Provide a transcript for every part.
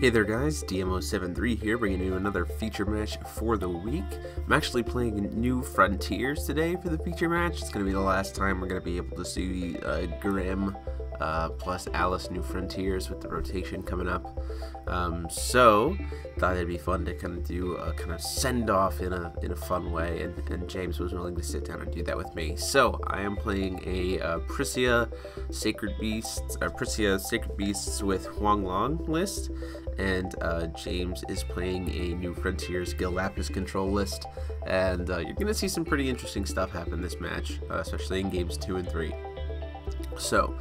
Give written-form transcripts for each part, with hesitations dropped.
Hey there guys, DMO73 here, bringing you another feature match for the week. I'm actually playing New Frontiers today for the feature match. It's going to be the last time we're going to be able to see Grim plus Alice New Frontiers with the rotation coming up. So thought it'd be fun to kind of do a kind of send off in a fun way, and James was willing to sit down and do that with me. So I am playing a Prisia Sacred Beasts with Huang Long list, and James is playing a New Frontiers Gil Lapis control list, and you're gonna see some pretty interesting stuff happen this match, especially in games 2 and 3. So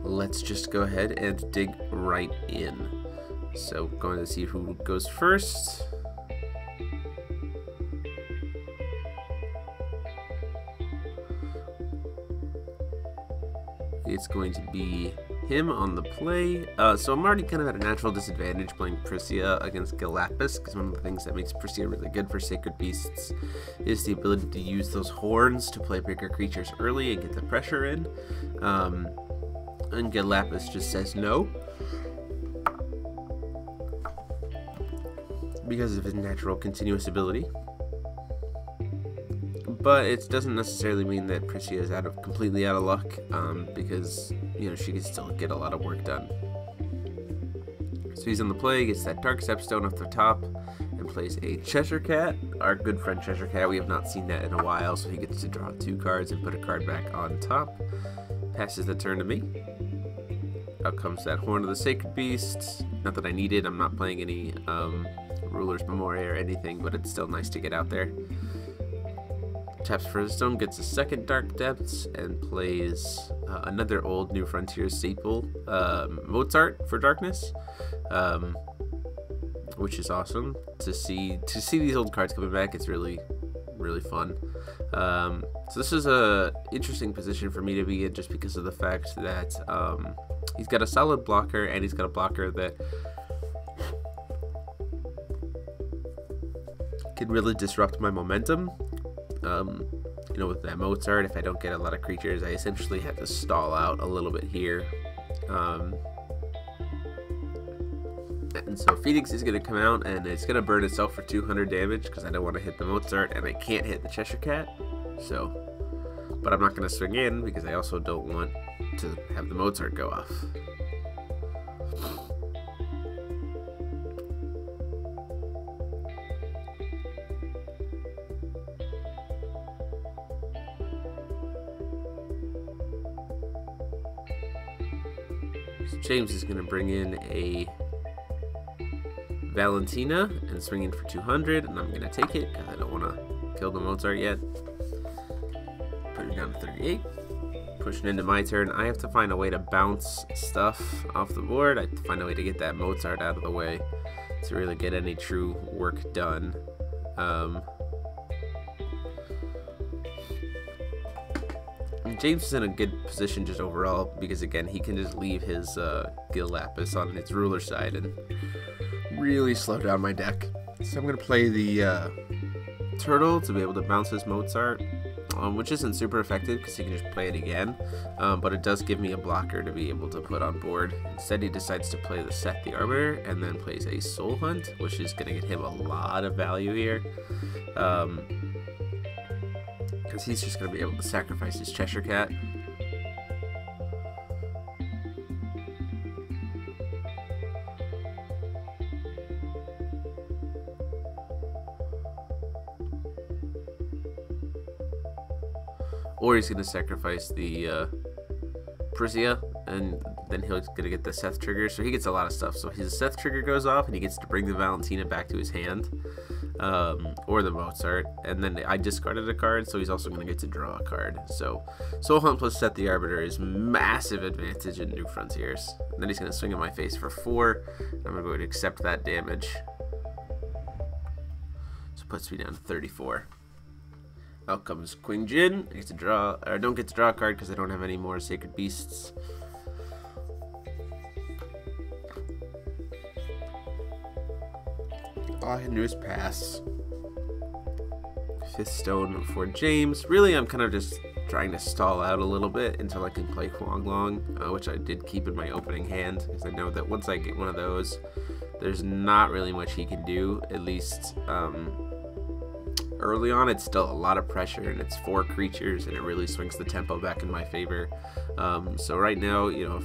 let's just go ahead and dig right in. So going to see who goes first. It's going to be him on the play. So I'm already kind of at a natural disadvantage playing Prisia against Gil Lapis, because one of the things that makes Prisia really good for Sacred Beasts is the ability to use those horns to play bigger creatures early and get the pressure in. And Gil Lapis just says no, because of his natural continuous ability. But it doesn't necessarily mean that Prisia is completely out of luck, because you know, she can still get a lot of work done. So he's on the play, gets that Dark Stepstone off the top, and plays a Cheshire Cat, our good friend Cheshire Cat. We have not seen that in a while, so he gets to draw 2 cards and put a card back on top. Passes the turn to me. Out comes that Horn of the Sacred Beast. Not that I need it, I'm not playing any Ruler's Memoria or anything, but it's still nice to get out there. Taps for his stone, gets a second Dark Depths, and plays another old New Frontiers staple, Mozart for Darkness, which is awesome to see these old cards coming back. It's really fun. So this is a interesting position for me to be in, just because of the fact that he's got a solid blocker, and he's got a blocker that can really disrupt my momentum. You know, with that Mozart, if I don't get a lot of creatures, I essentially have to stall out a little bit here. And so Phoenix is going to come out, and it's going to burn itself for 200 damage, because I don't want to hit the Mozart, and I can't hit the Cheshire Cat. So, but I'm not going to swing in, because I also don't want to have the Mozart go off. James is going to bring in a Valentina and swing in for 200, and I'm going to take it because I don't want to kill the Mozart yet. Put it down to 38. Pushing into my turn. I have to find a way to bounce stuff off the board. I have to find a way to get that Mozart out of the way to really get any true work done. James is in a good position just overall, because again, he can just leave his Gil Lapis on its ruler side and really slow down my deck. So I'm going to play the Turtle to be able to bounce his Mozart, which isn't super effective because he can just play it again, but it does give me a blocker to be able to put on board. Instead, he decides to play the Seth the Arbiter, and then plays a Soul Hunt, which is going to get him a lot of value here. Because he's just going to be able to sacrifice his Cheshire Cat. Or he's going to sacrifice the Prisia, and then he's going to get the Seth trigger. So he gets a lot of stuff. So his Seth trigger goes off, and he gets to bring the Valentina back to his hand. Or the Mozart, and then I discarded a card, so he's also going to get to draw a card. So Soul Hunt plus Seth the Arbiter is massive advantage in New Frontiers. And then he's going to swing in my face for 4. I'm going to go ahead and accept that damage. So it puts me down to 34. Out comes Queen Jin. I get to draw, or don't get to draw a card because I don't have any more Sacred Beasts. All I can do is pass. 5th stone for James. Really, I'm kind of just trying to stall out a little bit until I can play Huang Long, which I did keep in my opening hand, because I know that once I get one of those, there's not really much he can do, at least early on. It's still a lot of pressure, and it's 4 creatures, and it really swings the tempo back in my favor. So right now, you know,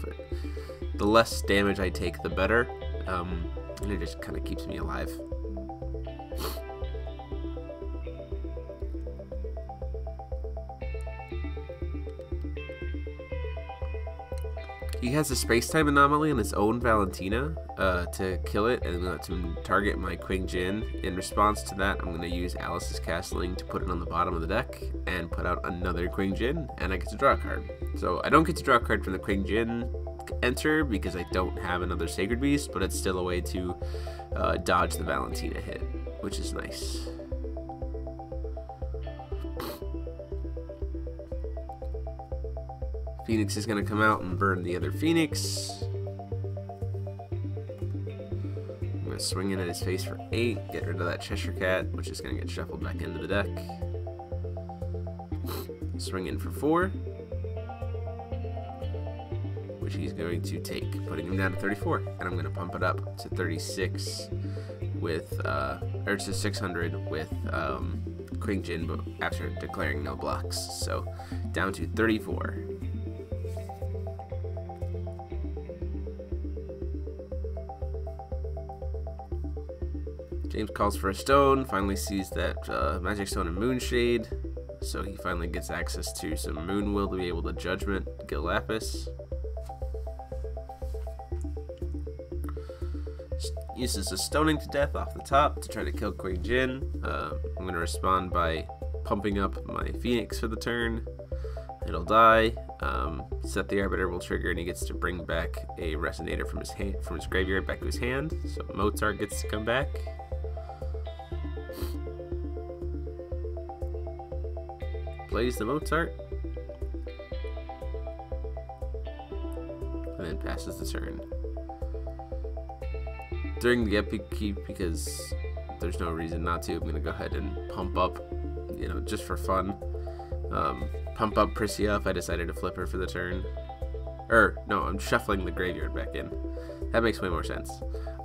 the less damage I take, the better, and it just kind of keeps me alive. He has a space-time anomaly on his own Valentina to kill it and to target my Queen Jin. In response to that, I'm going to use Alice's Castling to put it on the bottom of the deck and put out another Queen Jin, and I get to draw a card. So I don't get to draw a card from the Queen Jin enter because I don't have another Sacred Beast, but it's still a way to dodge the Valentina hit, which is nice. Phoenix is going to come out and burn the other Phoenix. I'm going to swing in at his face for 8, get rid of that Cheshire Cat, which is going to get shuffled back into the deck. Swing in for 4, which he's going to take, putting him down to 34. And I'm going to pump it up to 36 with, or to 600 with Queen Jin, but after declaring no blocks. So down to 34. James calls for a stone, finally sees that Magic Stone and Moonshade, so he finally gets access to some Moonwill to be able to Judgment Gil Lapis. Uses a Stoning to Death off the top to try to kill Queen Jin. I'm going to respond by pumping up my Phoenix for the turn. It'll die. Set the Arbiter will trigger, and he gets to bring back a Resonator from his graveyard back to his hand. So Mozart gets to come back. Plays the Mozart, and then passes the turn. During the upkeep, because there's no reason not to, I'm going to go ahead and pump up, you know, just for fun. Pump up Priscia if I decided to flip her for the turn. Or, no, I'm shuffling the graveyard back in. That makes way more sense.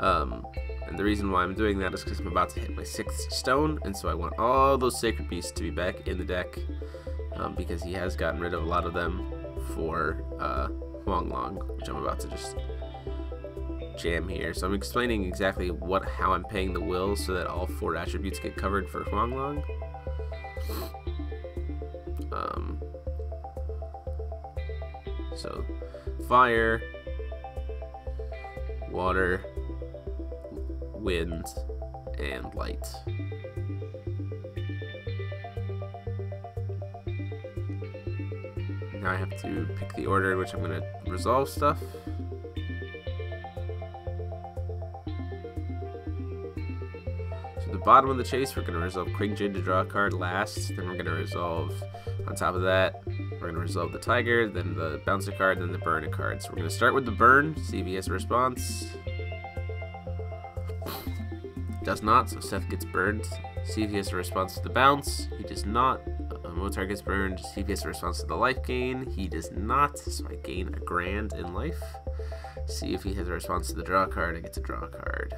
And the reason why I'm doing that is because I'm about to hit my 6th stone, and so I want all those Sacred Beasts to be back in the deck, because he has gotten rid of a lot of them for Huanglong, which I'm about to just jam here. So I'm explaining exactly how I'm paying the will so that all 4 attributes get covered for Huanglong. So fire, water, wind, and light. Now I have to pick the order in which I'm going to resolve stuff. So the bottom of the chase, we're going to resolve Queen Jin to draw a card last. Then we're going to resolve, on top of that, we're going to resolve the Tiger, then the bounce a card, then the burn a card. So we're going to start with the burn, see if he has a response. Does not, so Seth gets burned. See if he has a response to the bounce. He does not. Mozart gets burned. See if he has a response to the life gain. He does not, so I gain a grand in life. See if he has a response to the draw card. I get to draw a card.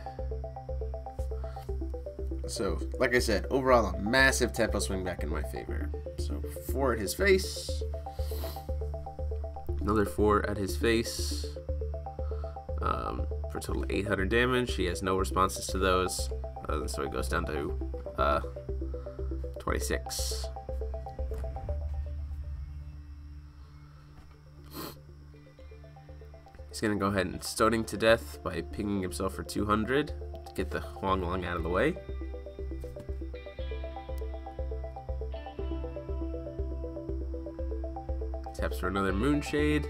So, like I said, overall a massive tempo swing back in my favor. So 4 at his face. Another 4 at his face. For a total of 800 damage. He has no responses to those. So it goes down to 26. He's going to go ahead and Stoning to Death by pinging himself for 200 to get the Huanglong out of the way. Taps for another Moonshade.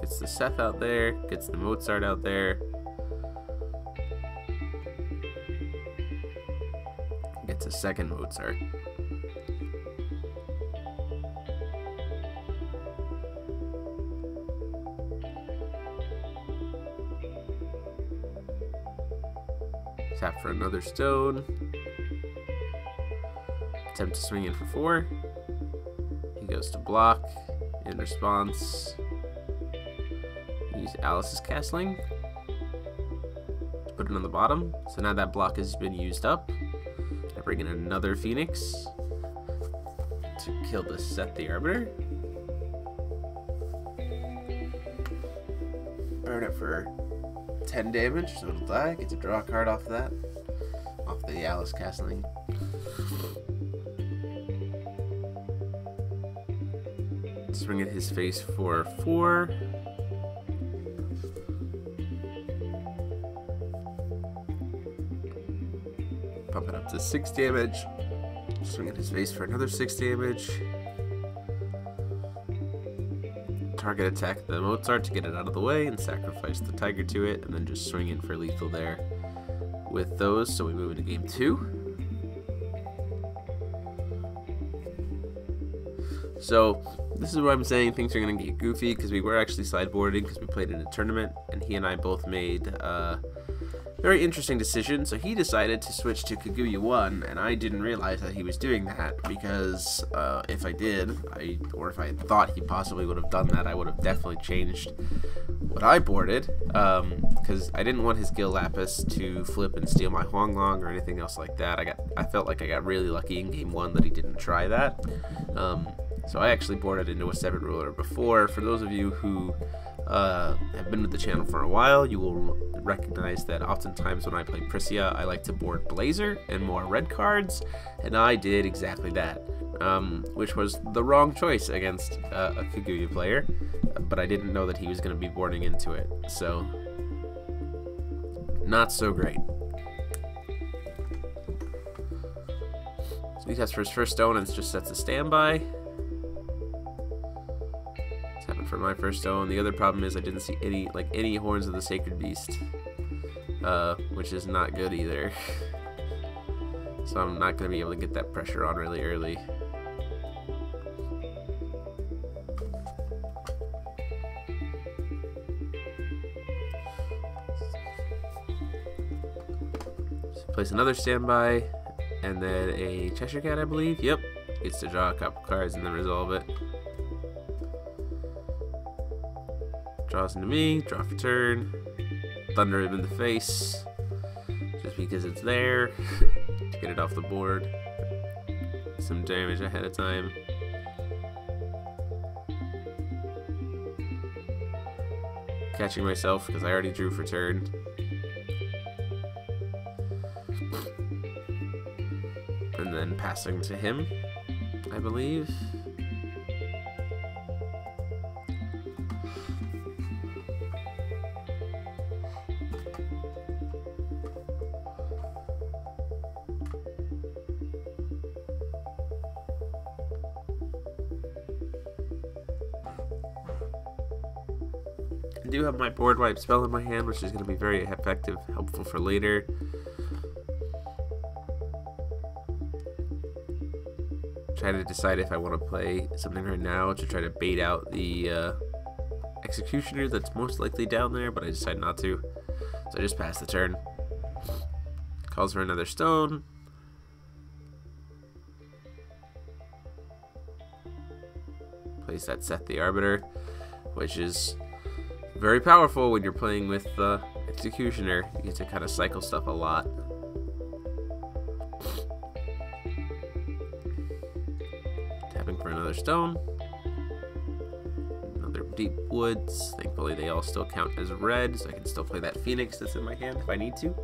Gets the Seth out there, gets the Mozart out there. Gets a second Mozart. Tap for another stone. attempt to swing in for 4. He goes to block. In response, use Alice's castling to put it on the bottom. So now that block has been used up. I bring in another Phoenix to kill the Seth the Arbiter. Burn it for 10 damage, so it'll die. Get to draw a card off that. Off the Alice castling. Swing at his face for 4. Pump it up to 6 damage. Swing at his face for another 6 damage. Target attack the Mozart to get it out of the way and sacrifice the tiger to it, and then just swing in for lethal there with those. So we move into game 2. So this is where I'm saying things are going to get goofy, because we were actually sideboarding because we played in a tournament, and he and I both made a very interesting decision. So he decided to switch to Kaguya 1, and I didn't realize that he was doing that, because if I did, or if I thought he possibly would have done that, I would have definitely changed what I boarded, because I didn't want his Gil Lapis to flip and steal my Huanglong or anything else like that. I felt like I got really lucky in game 1 that he didn't try that. So I actually boarded into a 7 ruler before. For those of you who have been with the channel for a while, you will recognize that oftentimes when I play Prisia, I like to board Blazer and more red cards, and I did exactly that, which was the wrong choice against a Kaguya player, but I didn't know that he was going to be boarding into it, so not so great. So he tests for his first stone and just sets a standby. For my first stone. The other problem is I didn't see any Horns of the Sacred Beast, which is not good either. So I'm not going to be able to get that pressure on really early. So place another standby, and then a Cheshire Cat, I believe. Yep, gets to draw a couple cards and then resolve it. Draws into me, draw for turn, thunder him in the face, just because it's there, to get it off the board, some damage ahead of time. Catching myself because I already drew for turn. And then passing to him, I believe. I do have my board wipe spell in my hand, which is going to be very effective, helpful for later. Try to decide if I want to play something right now to try to bait out the Executioner that's most likely down there, but I decide not to. So I just pass the turn. Calls for another stone. Plays that Seth the Arbiter, which is very powerful when you're playing with Executioner. You get to kind of cycle stuff a lot. Tapping for another stone. Another Deep Woods. Thankfully they all still count as red, so I can still play that Phoenix that's in my hand if I need to.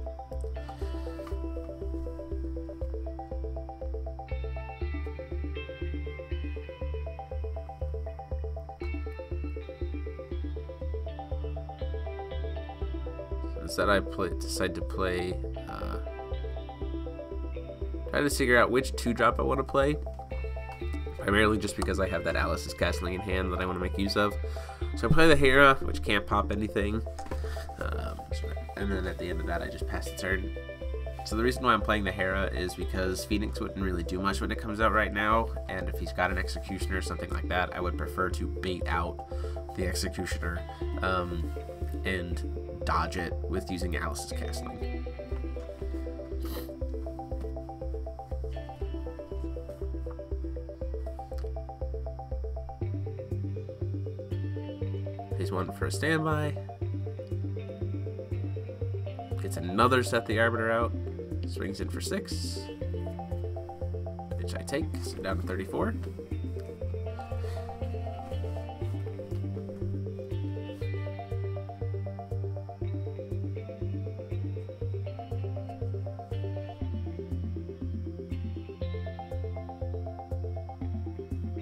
Instead, I decide to play, try to figure out which 2-drop I want to play, primarily just because I have that Alice's Castling in hand that I want to make use of. So I play the Hera, which can't pop anything, and then at the end of that I just pass the turn. So the reason why I'm playing the Hera is because Phoenix wouldn't really do much when it comes out right now, and if he's got an Executioner or something like that, I would prefer to bait out the Executioner and dodge it with using Alice's Castling. one for a standby. Gets another Seth the Arbiter out. Swings in for 6. Which I take, so down to 34.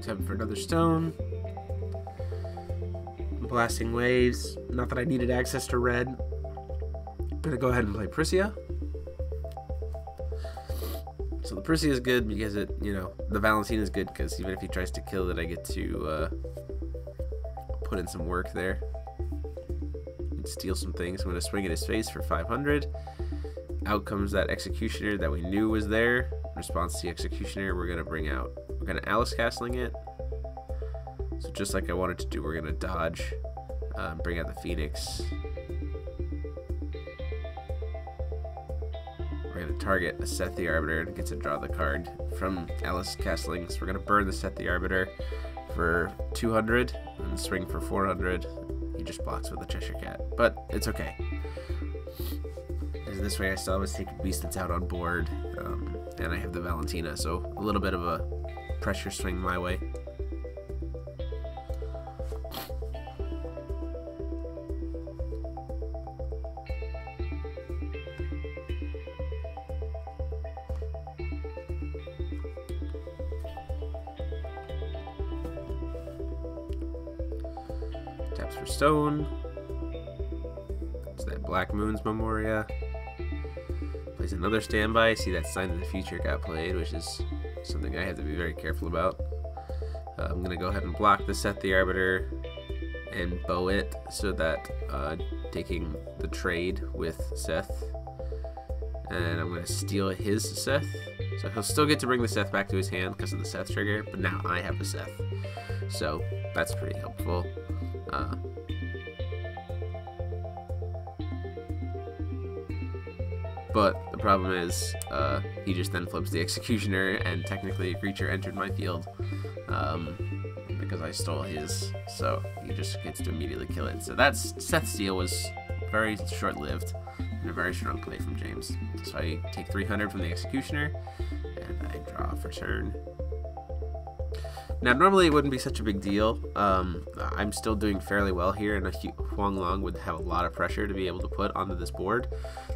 Time for another stone. Blasting Waves. Not that I needed access to red. I'm gonna go ahead and play Prisia. So the Prisia is good because it, you know, the Valentina is good because even if he tries to kill it, I get to put in some work there and steal some things. I'm gonna swing at his face for 500. Out comes that Executioner that we knew was there. In response to the Executioner, we're gonna Alice Castling it. So just like I wanted to do, we're gonna dodge, bring out the Phoenix. We're gonna target a Seth the Arbiter and get to draw the card from Alice Castling. So we're gonna burn the Seth the Arbiter for 200 and swing for 400. He just blocks with the Cheshire Cat, but it's okay. This way I still always take a beast that's out on board, and I have the Valentina, so a little bit of a pressure swing my way. Taps for stone. It's that Black Moon's Memoria. Plays another standby. See, that Sign of the Future got played, which is something I have to be very careful about. I'm going to go ahead and block the Seth the Arbiter and bow it so that taking the trade with Seth. And I'm going to steal his Seth. So he'll still get to bring the Seth back to his hand because of the Seth trigger, but now I have the Seth. So that's pretty helpful. But the problem is, he just then flips the Executioner, and technically a creature entered my field because I stole his, so he just gets to immediately kill it. So that's Seth's steal was very short-lived and a very strong play from James. So I take 300 from the Executioner, and I draw for turn. Now, normally it wouldn't be such a big deal. I'm still doing fairly well here, and a Huanglong would have a lot of pressure to be able to put onto this board.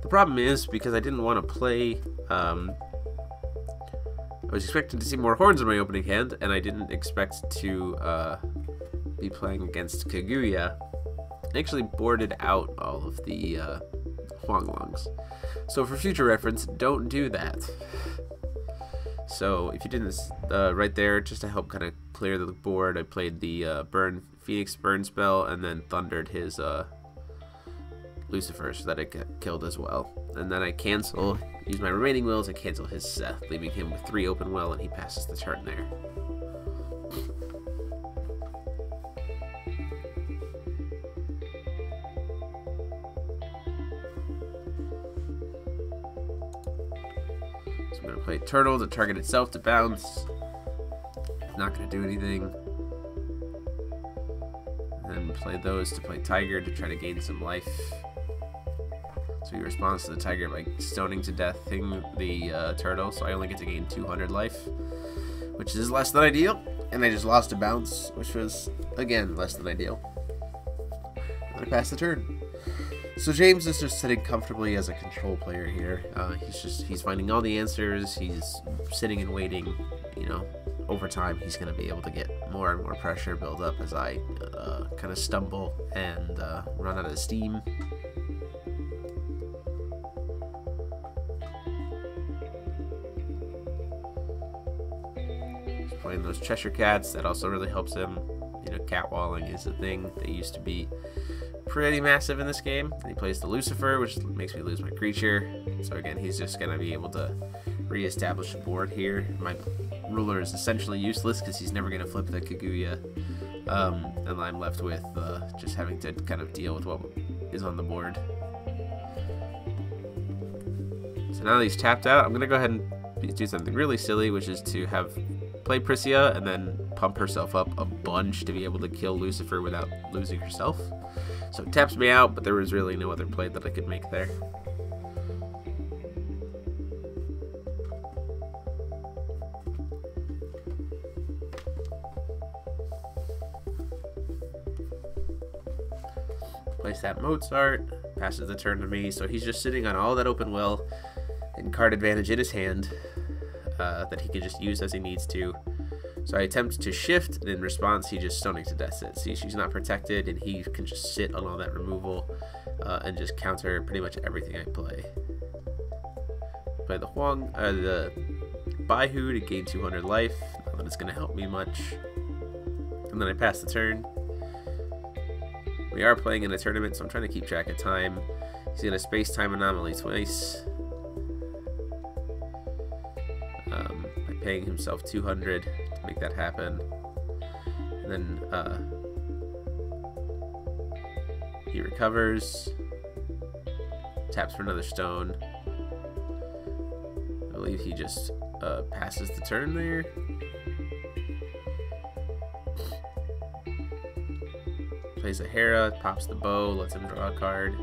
The problem is, because I didn't want to play... I was expecting to see more horns in my opening hand, and I didn't expect to be playing against Kaguya. I actually boarded out all of the Huanglongs. So for future reference, don't do that. So if you did this right there, just to help kind of clear the board, I played the Phoenix burn spell and then thundered his Lucifer so that it got killed as well. And then I use my remaining wills, I cancel his Seth, leaving him with 3 open will, and he passes the turn there. So I'm going to play Turtle to target itself to bounce. Not going to do anything. And then play those to play Tiger to try to gain some life. So he responds to the Tiger by stoning to deathing the Turtle, so I only get to gain 200 life, which is less than ideal. And I just lost a bounce, which was, again, less than ideal. And I passed the turn. So James is just sitting comfortably as a control player here. He's finding all the answers. He's sitting and waiting. You know, over time he's going to be able to get more and more pressure build up as I kind of stumble and run out of steam. He's playing those Cheshire Cats. That also really helps him. You know, catwalling is a thing that used to be pretty massive in this game. And he plays the Lucifer, which makes me lose my creature. So again, he's just going to be able to re-establish a board here. My ruler is essentially useless because he's never going to flip the Kaguya. And I'm left with just having to kind of deal with what is on the board. So now that he's tapped out, I'm going to go ahead and do something really silly, which is to play Prisia and then pump herself up a bunch to be able to kill Lucifer without losing herself. So it taps me out, but there was really no other play that I could make there. Place that Mozart, passes the turn to me, so he's just sitting on all that open will and card advantage in his hand that he can just use as he needs to. So I attempt to shift, and in response he just Stoning to Death it. See, she's not protected, and he can just sit on all that removal and just counter pretty much everything I play. Play the the Baihu to gain 200 life, not that it's going to help me much. And then I pass the turn. We are playing in a tournament, so I'm trying to keep track of time. He's in a space-time anomaly twice. By paying himself 200 to make that happen. And then he recovers. Taps for another stone. I believe he just passes the turn there. Plays a Hera, pops the bow, lets him draw a card.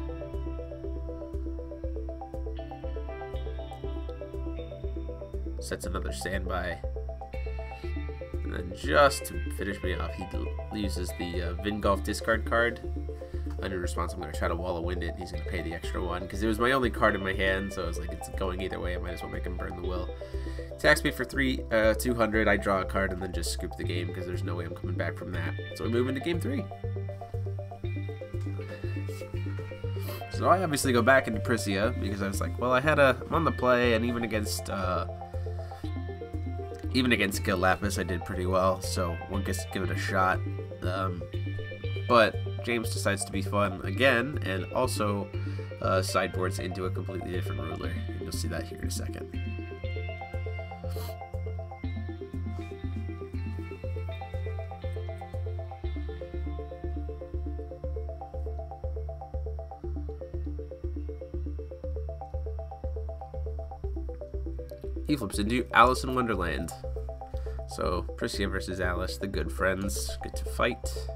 Sets another standby. And then just to finish me off, he uses the Vingolf discard card. In response, I'm going to try to Wall of Wind it, and he's going to pay the extra one. Because it was my only card in my hand, so I was like, it's going either way. I might as well make him burn the will. Attacks me for 200. I draw a card and then just scoop the game, because there's no way I'm coming back from that. So we move into game 3. So I obviously go back into Prisia, because I was like, well, I'm on the play, and even against Gil Lapis, I did pretty well, so we'll just give it a shot. But James decides to be fun again, and also sideboards into a completely different ruler. You'll see that here in a second. He flips into Alice in Wonderland. So, Prisia versus Alice, the good friends, get to fight.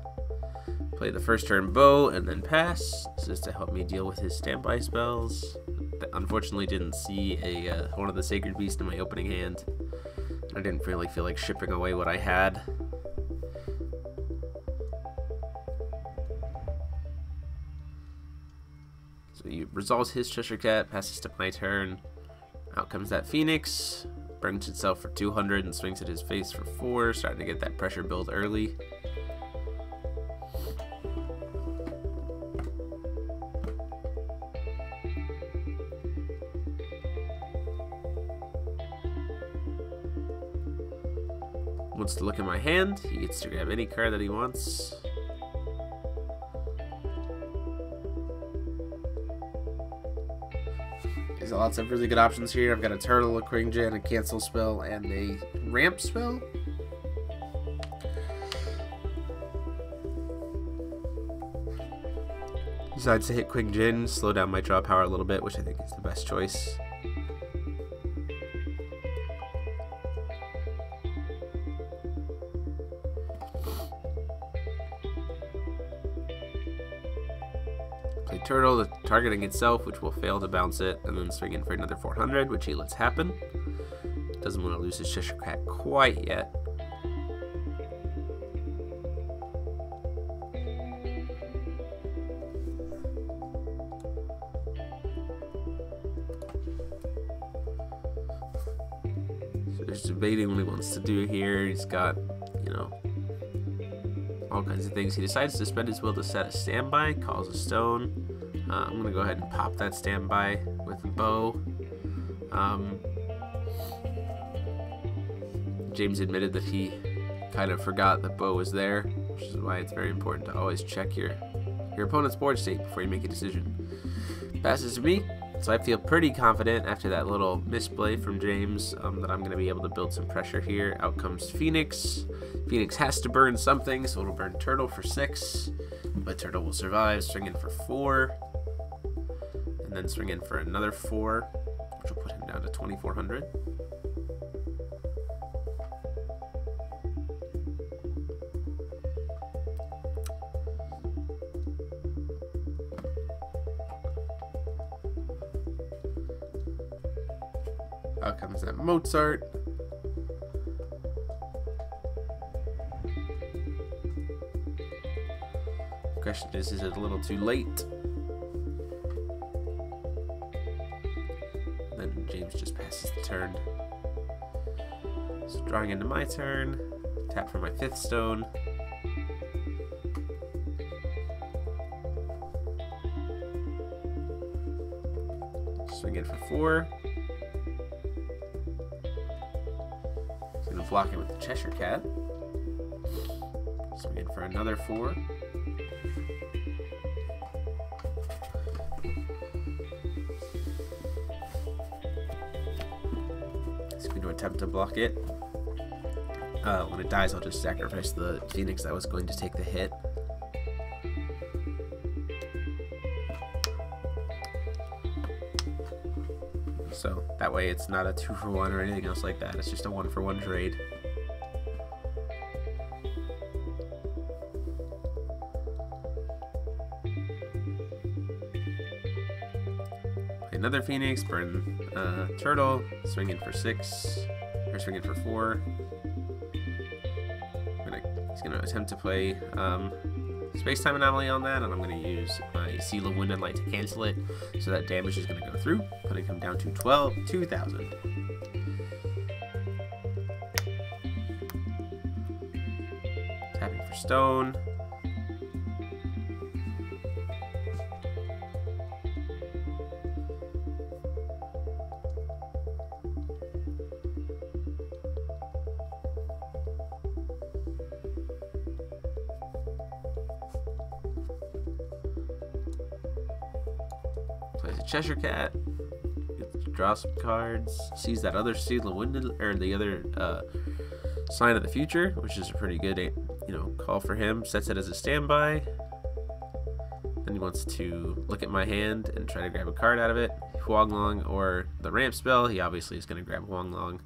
Play the first turn bow and then pass. This is to help me deal with his standby spells. Unfortunately, didn't see one of the Sacred Beasts in my opening hand. I didn't really feel like shipping away what I had. So he resolves his Cheshire Cat, passes to my turn. Out comes that Phoenix, burns itself for 200 and swings at his face for 4, starting to get that pressure build early. Wants to look at my hand. He gets to grab any card that he wants. There's lots of really good options here. I've got a Turtle, a Quingjin, a Cancel spell, and a Ramp spell. Decides to hit Quingjin, slow down my draw power a little bit, which I think is the best choice. Play Turtle, targeting itself, which will fail to bounce it, and then swing in for another 400, which he lets happen. Doesn't want to lose his Cheshire Cat quite yet. So there's debating what he wants to do here. He's got, you know, all kinds of things. He decides to spend his will to set a standby, calls a stone. I'm going to go ahead and pop that standby with a bow. James admitted that he kind of forgot that bow was there, which is why it's very important to always check your opponent's board state before you make a decision. Passes to me, so I feel pretty confident after that little misplay from James that I'm going to be able to build some pressure here. Out comes Phoenix. Phoenix has to burn something, so it'll burn Turtle for 6, but Turtle will survive, swing in for 4, and then swing in for another 4, which will put him down to 2,400. Out comes that Mozart. Question is it a little too late? Then James just passes the turn. So drawing into my turn, tap for my 5th stone. Swing in for 4. He's gonna block it with the Cheshire Cat. Swing in for another 4. He's going to attempt to block it. When it dies, I'll just sacrifice the Phoenix that was going to take the hit. So that way it's not a 2-for-1 or anything else like that. It's just a 1-for-1 trade. Play another Phoenix, burn Turtle, swing in for 6, or swing in for 4. He's going to attempt to play Space-Time Anomaly on that, and I'm going to use my Seal of Wind and Light to cancel it, so that damage is going to go through, putting him down to 2,000. Tapping for stone. Plays a Cheshire Cat. Draw some cards. Sees that other Seal of Wind, or the other Sign of the Future, which is a pretty good, call for him. Sets it as a standby. Then he wants to look at my hand and try to grab a card out of it. Huanglong or the ramp spell. He obviously is going to grab Huanglong.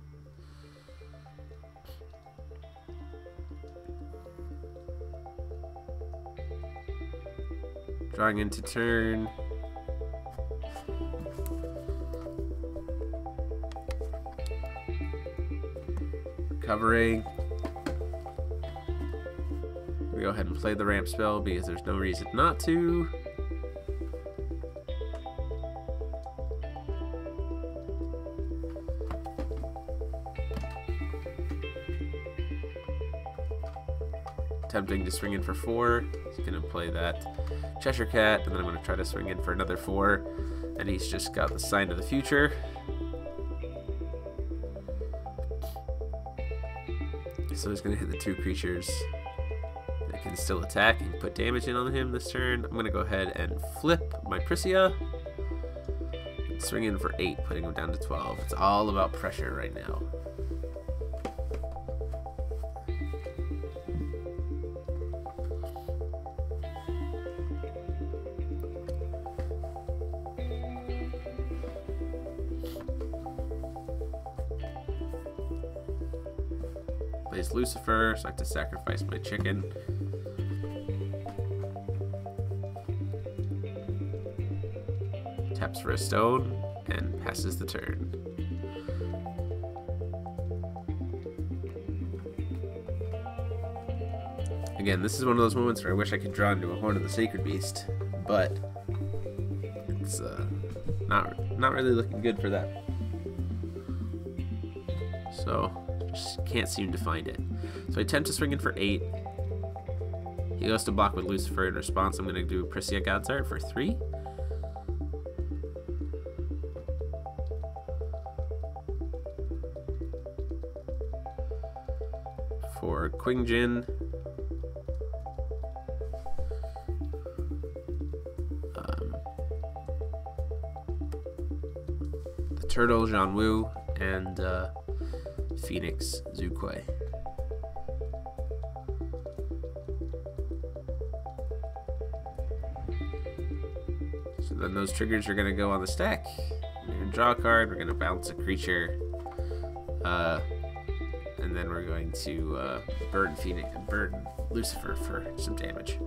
Drawing into turn. Recovering. We go ahead and play the ramp spell because there's no reason not to. Attempting to swing in for 4. He's going to play that Cheshire Cat, and then I'm going to try to swing in for another 4. And he's just got the Sign of the Future. So he's going to hit the 2 creatures that can still attack and put damage in on him this turn. I'm going to go ahead and flip my Prisia. And swing in for 8, putting him down to 12. It's all about pressure right now. Plays Lucifer, so I have to sacrifice my chicken. Taps for a stone and passes the turn. Again, this is one of those moments where I wish I could draw into a Horn of the Sacred Beast, but it's not really looking good for that. So just can't seem to find it. So I attempt to swing in for 8. He goes to block with Lucifer. In response, I'm going to do Prisia God's Art for 3. For Qingjin, the Turtle, Zhanwu, and Phoenix, Zhu Kuei. So then those triggers are going to go on the stack. We're going to draw a card, we're going to bounce a creature, and then we're going to burn Phoenix and burn Lucifer for some damage.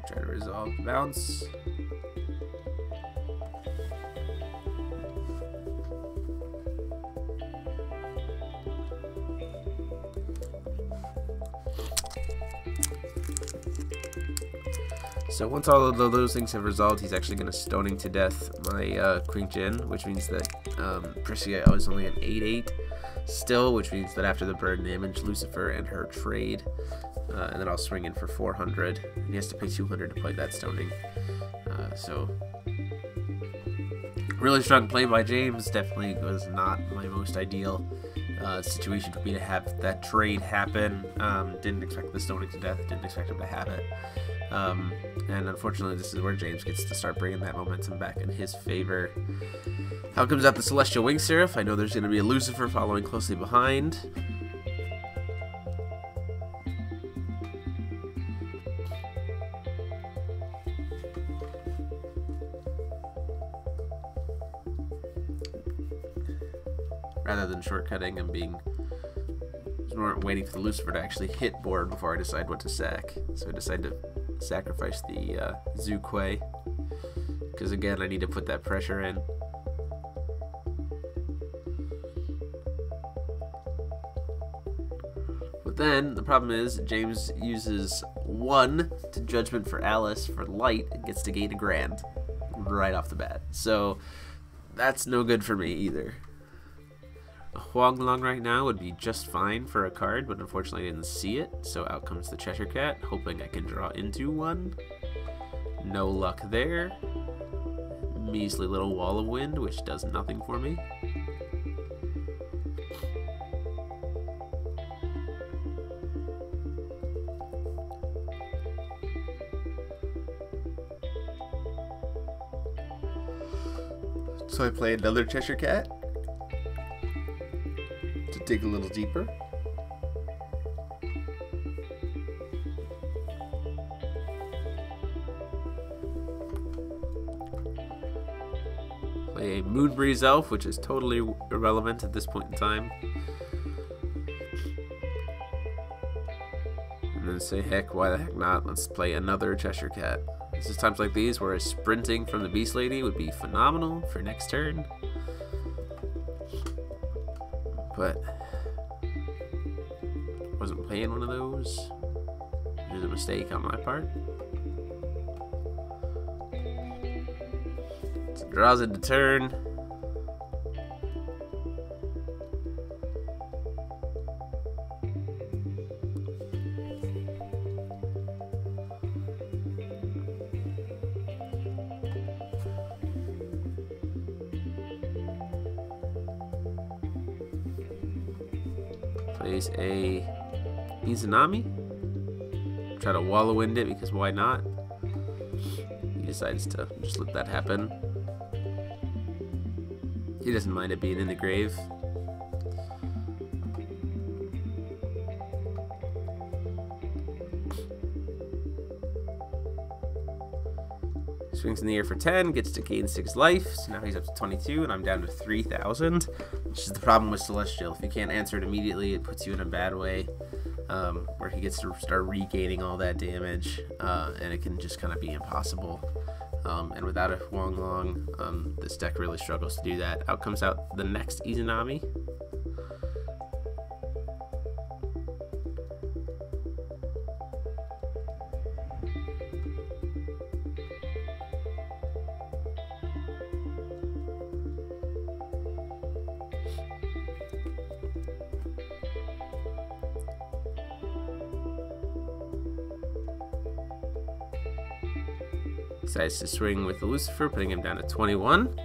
Try to resolve the bounce. So once all of those things have resolved, he's actually going to stoning to death my Queen Jin, which means that Priscilla is only an 8/8 still, which means that after the burn damage, Lucifer and her trade, and then I'll swing in for 400. And he has to pay 200 to play that stoning. So really strong play by James. Definitely was not my most ideal situation for me to have that trade happen. Didn't expect the stoning to death. Didn't expect him to have it. And unfortunately, this is where James gets to start bringing that momentum back in his favor. How comes out the Celestial Wing Seraph? I know there's going to be a Lucifer following closely behind. Rather than shortcutting and being more waiting for the Lucifer to actually hit board before I decide what to sack. So I decide to sacrifice the Zhu Kuei, because again I need to put that pressure in. But then the problem is James uses 1 to Judgment for Alice for light and gets to gain a grand right off the bat. So that's no good for me either. A Huanglong right now would be just fine for a card, but unfortunately I didn't see it, so out comes the Cheshire Cat, hoping I can draw into one. No luck there. Measly little Wall of Wind, which does nothing for me. So I play another Cheshire Cat to dig a little deeper. Play a Moonbreeze Elf, which is totally irrelevant at this point in time. And then say, heck, why the heck not? Let's play another Cheshire Cat. This is times like these where sprinting from the Beast Lady would be phenomenal for next turn. But wasn't playing one of those. It was a mistake on my part. So draws into turn. Plays a Izanami. Try to Wall of Wind it because why not? He decides to just let that happen. He doesn't mind it being in the grave. Swings in the air for 10, gets to gain 6 life, so now he's up to 22, and I'm down to 3,000, which is the problem with Celestial. If you can't answer it immediately, it puts you in a bad way, where he gets to start regaining all that damage, and it can just kind of be impossible. And without a Huanglong, this deck really struggles to do that. Out comes out the next Izanami. Decides to swing with the Lucifer, putting him down to 21.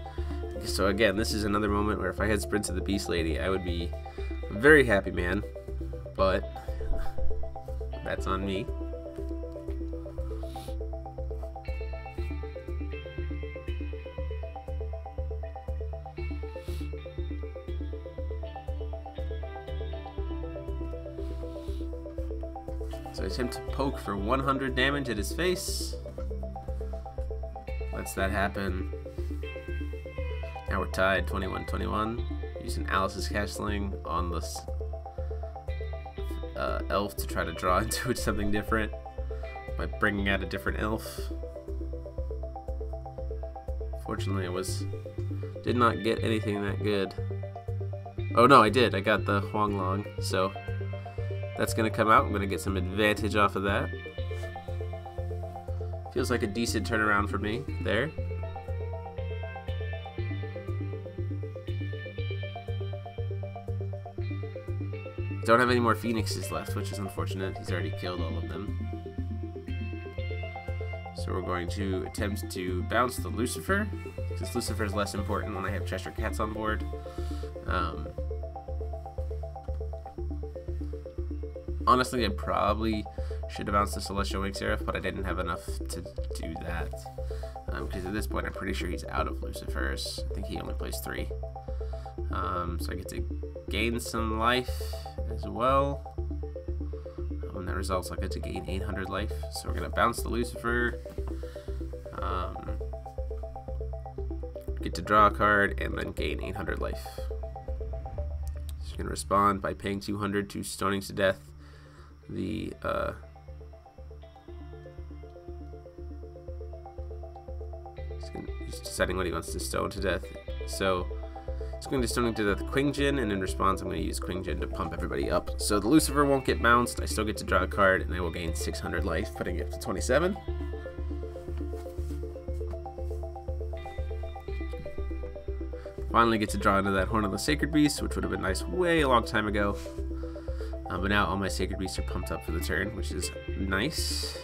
So again, this is another moment where if I had Sprint to the Beast Lady, I would be a very happy man, but that's on me. So I attempt to poke for 100 damage at his face. Lets that happen. Now we're tied, 21-21. Using Alice's Castling on this elf to try to draw into it something different. by bringing out a different elf. Fortunately, did not get anything that good. Oh no, I did. I got the Huanglong, so that's gonna come out. I'm gonna get some advantage off of that. Feels like a decent turnaround for me there. Don't have any more Phoenixes left, which is unfortunate. He's already killed all of them. So we're going to attempt to bounce the Lucifer, because Lucifer is less important when I have Cheshire Cats on board. Honestly, I probably should have bounced the Celestial Wing Seraph, but I didn't have enough to do that. Because at this point, I'm pretty sure he's out of Lucifers. I think he only plays 3. So I get to gain some life as well. When that results, I get to gain 800 life. So we're going to bounce the Lucifer. Get to draw a card and then gain 800 life. So you can respond by paying 200 to stoning to death the he's deciding what he wants to stone to death. So it's going to stoning to death Qingjin, and in response I'm going to use Qingjin to pump everybody up. So the Lucifer won't get bounced. I still get to draw a card, and I will gain 600 life, putting it to 27. Finally get to draw into that Horn of the Sacred Beast, which would have been nice way a long time ago. But now all my Sacred Beasts are pumped up for the turn, which is nice.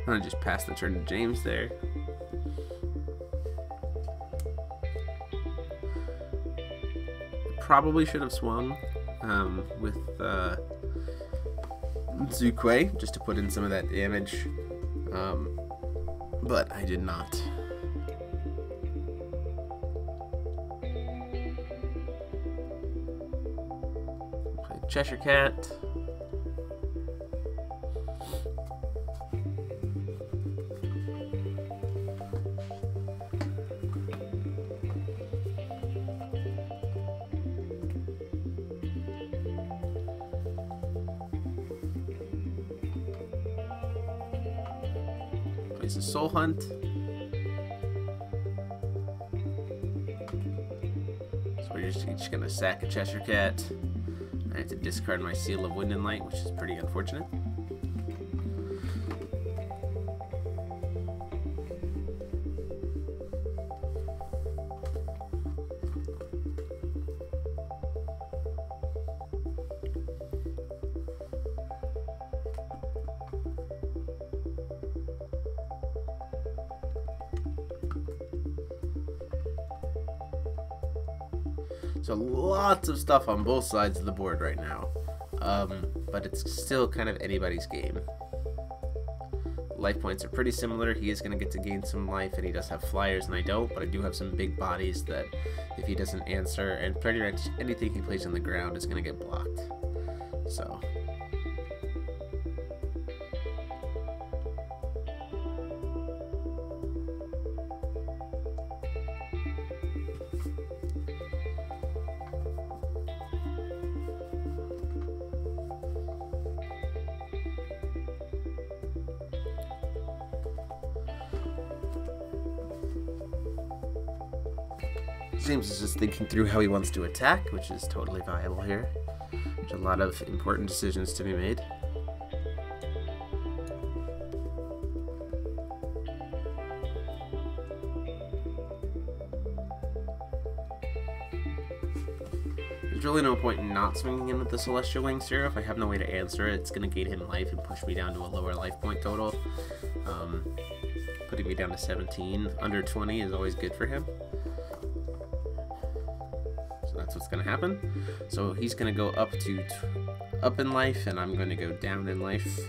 I'm gonna just pass the turn to James there. Probably should have swung with Zhuque just to put in some of that damage, but I did not. Play Cheshire Cat. Plays a Soul Hunt. So we're just gonna sack a Cheshire Cat. I have to discard my Seal of Wind and Light, which is pretty unfortunate. So lots of stuff on both sides of the board right now, but it's still kind of anybody's game. Life points are pretty similar. He is going to get to gain some life, and he does have flyers, and I don't, but I do have some big bodies that if he doesn't answer, and pretty much anything he plays on the ground is going to get blocked. So James is just thinking through how he wants to attack, which is totally viable here. There's a lot of important decisions to be made. There's really no point in not swinging in with the Celestial Wing Seraph. I have no way to answer it. It's going to gain him life and push me down to a lower life point total. Putting me down to 17. Under 20 is always good for him. That's what's going to happen. So he's going to go up in life, and I'm going to go down in life.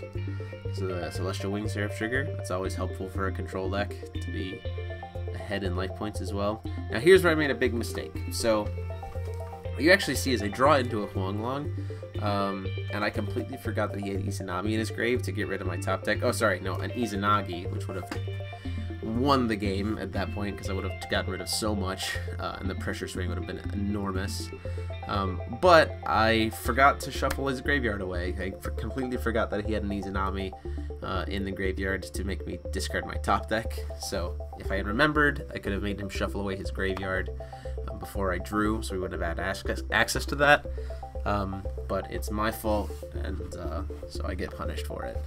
So the Celestial Wing Seraph trigger, that's always helpful for a control deck to be ahead in life points as well. Now here's where I made a big mistake. So what you actually see is I draw into a Huanglong, and I completely forgot that he had Izanami in his grave to get rid of my top deck. Oh, sorry, no, an Izanagi, which would have won the game at that point because I would have gotten rid of so much, and the pressure swing would have been enormous. But I forgot to shuffle his graveyard away. I completely forgot that he had an Izanami in the graveyard to make me discard my top deck. So if I had remembered, I could have made him shuffle away his graveyard before I drew, so we would have had access to that. But it's my fault, and so I get punished for it.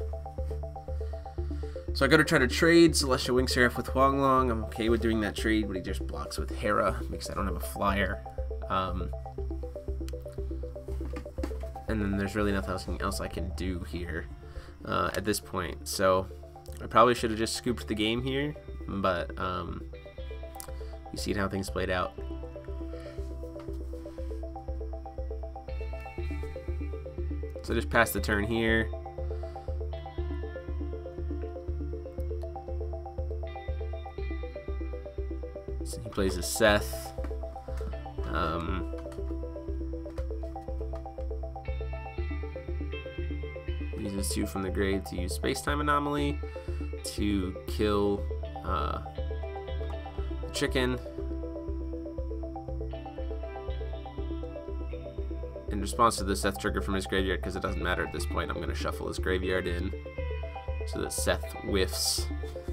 So I go to try to trade Celestial Wing Seraph with Huanglong. I'm okay with doing that trade, but he just blocks with Hera because I don't have a flyer. And then there's really nothing else I can do here at this point. So I probably should have just scooped the game here, but you see how things played out. So just pass the turn here. So he plays a Seth. Uses 2 from the grave to use Space-Time Anomaly to kill the chicken. In response to the Seth trigger from his graveyard, because it doesn't matter at this point, I'm going to shuffle his graveyard in so that Seth whiffs.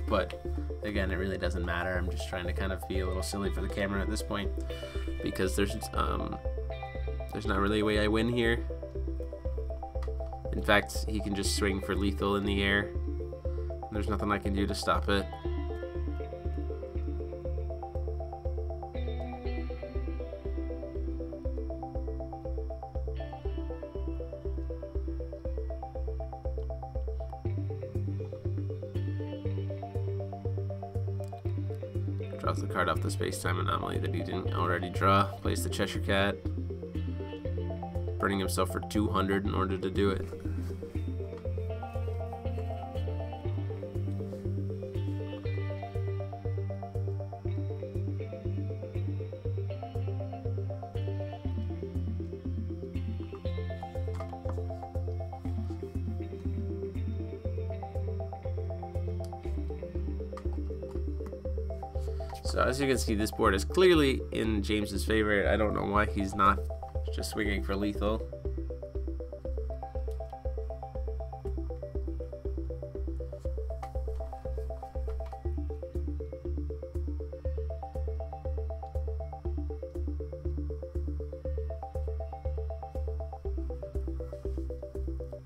But again, it really doesn't matter. I'm just trying to kind of be a little silly for the camera at this point because there's not really a way I win here. In fact, he can just swing for lethal in the air. There's nothing I can do to stop it. Draws the card off the Space-Time Anomaly that he didn't already draw. Plays the Cheshire Cat. Burning himself for 200 in order to do it. So as you can see, this board is clearly in James's favor. I don't know why he's not just swinging for lethal.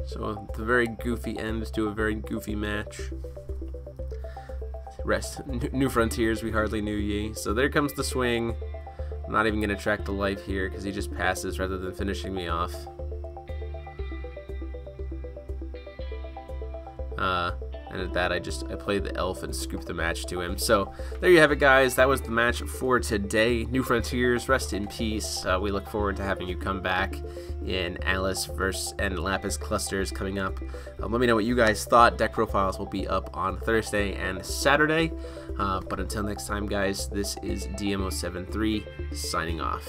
So the very goofy end to a very goofy match. Rest New Frontiers, we hardly knew ye. So there comes the swing. I'm not even gonna track the life here because he just passes rather than finishing me off. And at that, I played the elf and scooped the match to him. So there you have it, guys. That was the match for today. New Frontiers, rest in peace. We look forward to having you come back in Alice and Lapis Clusters coming up. Let me know what you guys thought. Deck profiles will be up on Thursday and Saturday. But until next time, guys, this is DMO73 signing off.